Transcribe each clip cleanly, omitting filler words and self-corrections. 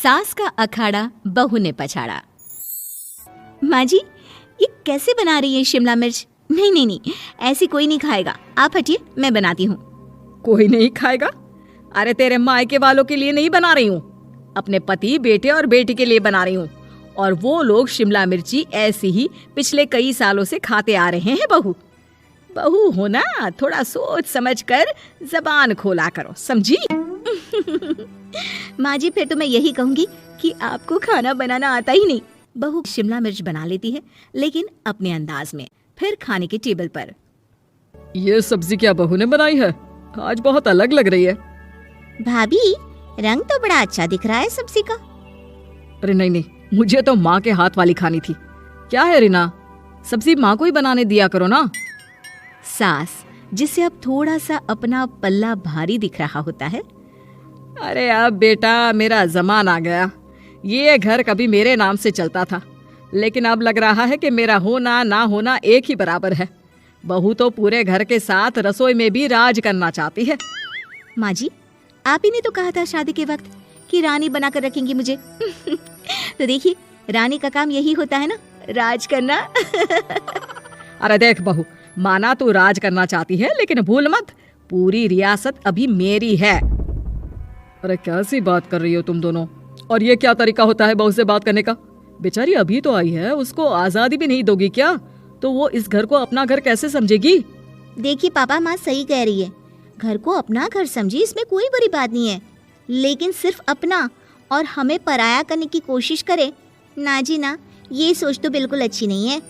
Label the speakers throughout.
Speaker 1: सास का अखाड़ा बहू ने पछाड़ा। माँ जी, ये कैसे बना रही है शिमला मिर्च? नहीं नहीं नहीं, ऐसी कोई नहीं खाएगा, आप हटिए, मैं बनाती हूँ।
Speaker 2: कोई नहीं खाएगा? अरे तेरे मायके वालों के लिए नहीं बना रही हूँ, अपने पति, बेटे और बेटी के लिए बना रही हूँ। और वो लोग शिमला मिर्ची ऐसे ही पिछले कई सालों से खाते आ रहे हैं। बहू हो ना, थोड़ा सोच समझ कर जबान खोला करो, समझी?
Speaker 1: माँ जी, फिर तो मैं यही कहूंगी कि आपको खाना बनाना आता ही नहीं। बहू शिमला मिर्च बना लेती है, लेकिन अपने अंदाज में। फिर खाने के टेबल पर,
Speaker 2: ये सब्जी क्या बहू ने बनाई है? आज बहुत अलग लग रही है।
Speaker 1: भाभी, रंग तो बड़ा अच्छा दिख रहा है सब्जी का।
Speaker 2: अरे नहीं नहीं, मुझे तो माँ के हाथ वाली खानी थी। क्या है रीना, सब्जी माँ को ही बनाने दिया करो ना।
Speaker 1: सास, जिसे अब थोड़ा सा अपना पल्ला भारी दिख रहा होता है।
Speaker 2: अरे अब बेटा मेरा जमाना आ गया। ये घर कभी मेरे नाम से चलता था, लेकिन अब लग रहा है कि मेरा होना ना होना एक ही बराबर है। बहू तो पूरे घर के साथ रसोई में भी राज करना चाहती है।
Speaker 1: माँ जी, आप ही ने तो कहा था शादी के वक्त कि रानी बनाकर रखेंगी मुझे। तो देखिए, रानी का काम यही होता है ना, राज करना।
Speaker 2: अरे देख बहू, माना तू राज करना चाहती है, लेकिन भूल मत, पूरी रियासत अभी मेरी है। अरे कैसी बात कर रही हो तुम दोनों? और ये क्या तरीका होता है बहू से बात करने का? बेचारी अभी तो आई है, उसको आजादी भी नहीं दोगी क्या? तो वो इस घर को अपना घर कैसे समझेगी?
Speaker 1: देखिए पापा, माँ सही कह रही है, घर को अपना घर समझी, इसमें कोई बड़ी बात नहीं है। लेकिन सिर्फ अपना और हमें पराया करने की कोशिश करे ना जी ना, ये सोच तो बिल्कुल अच्छी नहीं है।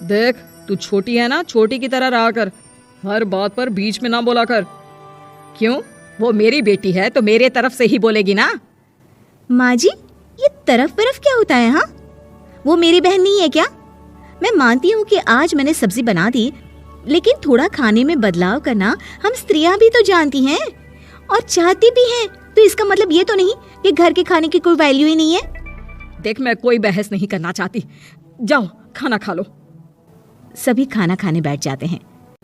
Speaker 2: देख, तू छोटी है ना, छोटी की तरह रहा कर, हर बात पर बीच में ना बोला कर। क्यों? वो मेरी बेटी है तो मेरे तरफ से ही बोलेगी ना।
Speaker 1: माँ जी, ये तरफ क्या होता है? हाँ, वो मेरी बहन नहीं है क्या? मैं मानती हूँ कि आज मैंने सब्जी बना दी, लेकिन थोड़ा खाने में बदलाव करना हम स्त्रियां भी तो जानती हैं और चाहती भी हैं। तो इसका मतलब ये तो नहीं कि घर के खाने की कोई वैल्यू ही नहीं है।
Speaker 2: देख, मैं कोई बहस नहीं करना चाहती, जाओ खाना खा लो।
Speaker 1: सभी खाना खाने बैठ जाते हैं।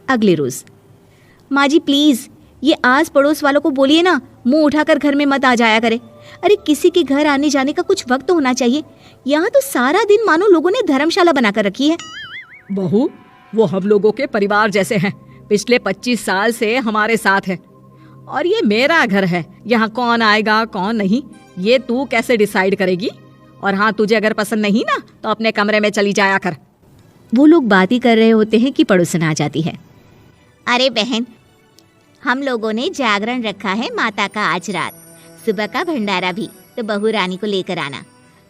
Speaker 1: अगले रोज, माँ जी प्लीज, ये आस पड़ोस वालों को बोलिए ना, मुंह उठाकर घर में मत आ जाया करे। अरे किसी के घर आने जाने का कुछ वक्त तो होना चाहिए। यहाँ तो सारा दिन मानो लोगों ने धर्मशाला बनाकर रखी है।
Speaker 2: बहू, वो हम लोगों के परिवार जैसे हैं, पिछले 25 साल से हमारे साथ है। और ये मेरा घर है, यहाँ कौन आएगा कौन नहीं ये तू कैसे डिसाइड करेगी? और हाँ, तुझे अगर पसंद नहीं ना तो अपने कमरे में चली जाया कर।
Speaker 1: वो लोग बात ही कर रहे होते हैं कि पड़ोसन आ जाती है। अरे बहन, हम लोगों ने जागरण रखा है माता का आज रात, सुबह का भंडारा भी, तो बहू रानी को लेकर आना।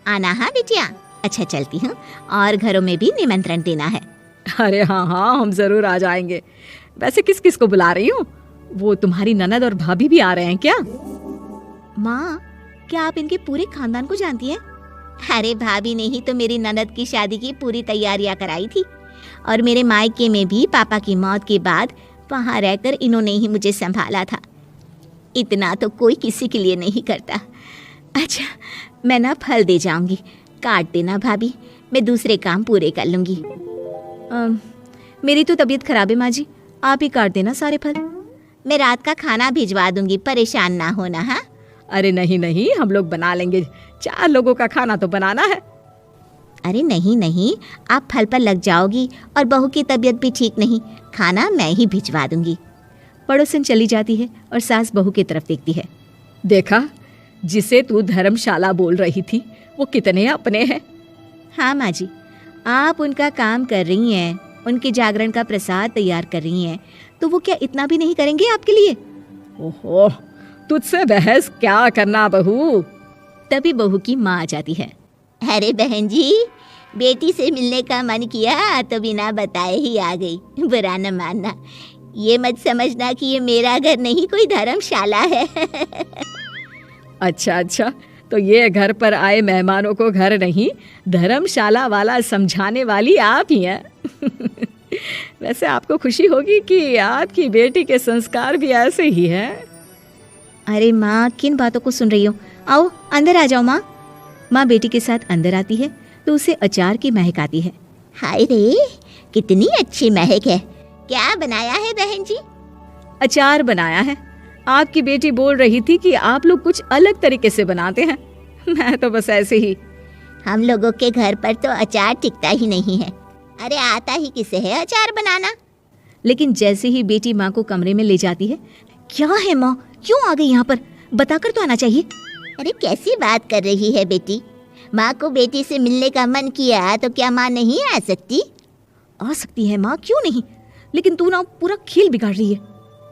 Speaker 1: आना हाँ बिटिया? अच्छा चलती हूँ, और घरों में भी निमंत्रण देना है।
Speaker 2: अरे हाँ हाँ, हम जरूर आ जाएंगे। वैसे किस किस को बुला रही हूँ? वो तुम्हारी ननद और भाभी भी आ रहे हैं क्या?
Speaker 1: माँ, क्या आप इनके पूरे खानदान को जानती हैं? अरे भाभी ने ही तो मेरी ननद की शादी की पूरी तैयारियां कराई थी, और मेरे मायके में भी पापा की मौत के बाद वहाँ रहकर इन्होंने ही मुझे संभाला था। इतना तो कोई किसी के लिए नहीं करता। अच्छा, मैं ना फल दे जाऊंगी, काट देना भाभी, मैं दूसरे काम पूरे कर लूंगी। मेरी तो तबीयत खराब है माँ जी, आप ही काट देना सारे फल। मैं रात का खाना भिजवा दूंगी, परेशान ना होना। हाँ?
Speaker 2: अरे नहीं नहीं, हम लोग बना लेंगे, 4 लोगों का खाना तो बनाना है।
Speaker 1: अरे नहीं नहीं, आप फल पर लग जाओगी, और बहू की तबीयत भी ठीक नहीं, खाना मैं ही भिजवा दूंगी। पड़ोसन चली जाती है और सास बहू की तरफ देखती है।
Speaker 2: देखा, जिसे तू धर्मशाला बोल रही थी वो कितने अपने हैं।
Speaker 1: हाँ माँ जी, आप उनका काम कर रही हैं, उनके जागरण का प्रसाद तैयार कर रही हैं, तो वो क्या इतना भी नहीं करेंगे आपके लिए?
Speaker 2: ओहो, तुझसे बहस क्या करना बहू।
Speaker 1: तभी बहू की माँ आ जाती है। अरे बहन जी, बेटी से मिलने का मन किया तो बिना बताए ही आ गई, बुरा न मानना। ये मत समझना कि ये मेरा घर नहीं, कोई धर्मशाला है।
Speaker 2: अच्छा अच्छा, तो ये घर पर आए मेहमानों को घर नहीं, धर्मशाला वाला समझाने वाली आप ही हैं। वैसे आपको खुशी होगी कि आपकी बेटी के संस्कार भी ऐसे ही हैं।
Speaker 1: अरे माँ, किन बातों को सुन रही हो? आओ अंदर आ जाओ माँ। माँ बेटी के साथ अंदर आती है तो उसे अचार की महक आती है। हाय रे, कितनी अच्छी महक है। क्या बनाया है बहन जी?
Speaker 2: अचार बनाया है। आपकी बेटी बोल रही थी कि आप लोग कुछ अलग तरीके से बनाते हैं। मैं तो बस ऐसे ही।
Speaker 1: हम लोगों के घर पर तो अचार टिकता ही नहीं है। अरे आता ही किसे है अचार बनाना।
Speaker 2: लेकिन जैसे ही बेटी माँ को कमरे में ले जाती है, क्या है माँ, क्यों आ गई यहाँ पर, बताकर तो आना चाहिए।
Speaker 1: अरे कैसी बात कर रही है बेटी, माँ को बेटी से मिलने का मन किया तो क्या माँ नहीं आ सकती?
Speaker 2: आ सकती है माँ, क्यों नहीं, लेकिन तू ना पूरा खेल बिगाड़ रही है।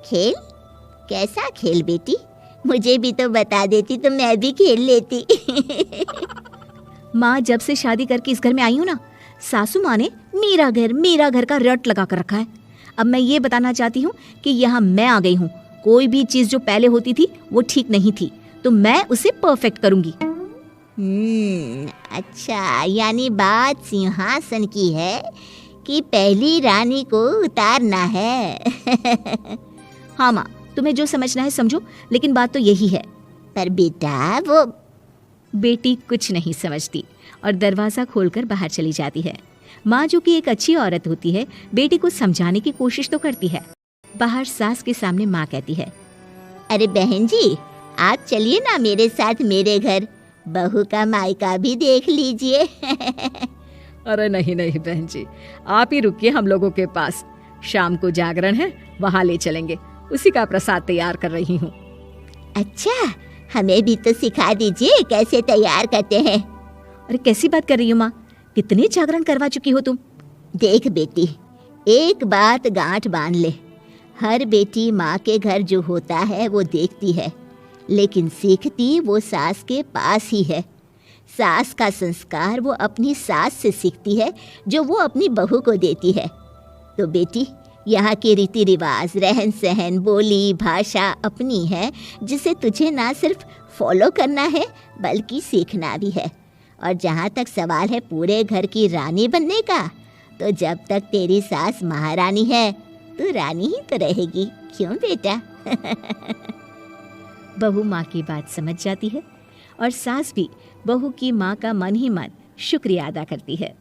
Speaker 1: खेल? कैसा खेल बेटी? मुझे भी तो बता देती तो मैं भी खेल लेती।
Speaker 2: माँ, जब से शादी करके इस घर में आई हूँ ना, सासू माँ ने मेरा घर का रट लगा कर रखा है। अब मैं ये बताना चाहती हूँ कि यहाँ मैं आ गई हूँ। कोई भी चीज़ जो पहले होती थी वो ठीक नहीं थी, तो मैं उसे परफेक्ट करूँगी।
Speaker 1: अच्छा, यानी बात सिंहासन की है कि पहली रानी को उतारना है।
Speaker 2: हाँ माँ, तुम्हें जो समझना है समझो, लेकिन बात तो यही है।
Speaker 1: पर बेटा वो
Speaker 2: बेटी कुछ नहीं समझती और दरवाज़ा खोलकर बाहर चली जाती है। माँ, जो कि एक अच्छी औरत होती है, बेटी को समझाने की कोशिश तो करती है। बाहर सास के सामने माँ कहती है,
Speaker 1: अरे बहन जी, आप चलिए ना मेरे साथ मेरे घर, बहू का मायका भी देख लीजिए।
Speaker 2: अरे नहीं नहीं बहन जी, आप ही रुकिए हम लोगों के पास। शाम को जागरण है, वहाँ ले चलेंगे, उसी का प्रसाद तैयार कर रही हूँ।
Speaker 1: अच्छा, हमें भी तो सिखा दीजिए कैसे तैयार करते हैं।
Speaker 2: अरे कैसी बात कर रही हो माँ, कितने जागरण करवा चुकी हो तुम।
Speaker 1: देख बेटी, एक बात गांठ बांध ले, हर बेटी माँ के घर जो होता है वो देखती है, लेकिन सीखती वो सास के पास ही है। सास का संस्कार वो अपनी सास से सीखती है, जो वो अपनी बहू को देती है। तो बेटी, यहाँ के रीति रिवाज, रहन सहन, बोली भाषा अपनी है, जिसे तुझे ना सिर्फ फॉलो करना है बल्कि सीखना भी है। और जहाँ तक सवाल है पूरे घर की रानी बनने का, तो जब तक तेरी सास महारानी है तू रानी ही तो रहेगी, क्यों बेटा?
Speaker 2: बहू माँ की बात समझ जाती है और सास भी बहू की माँ का मन ही मन शुक्रिया अदा करती है।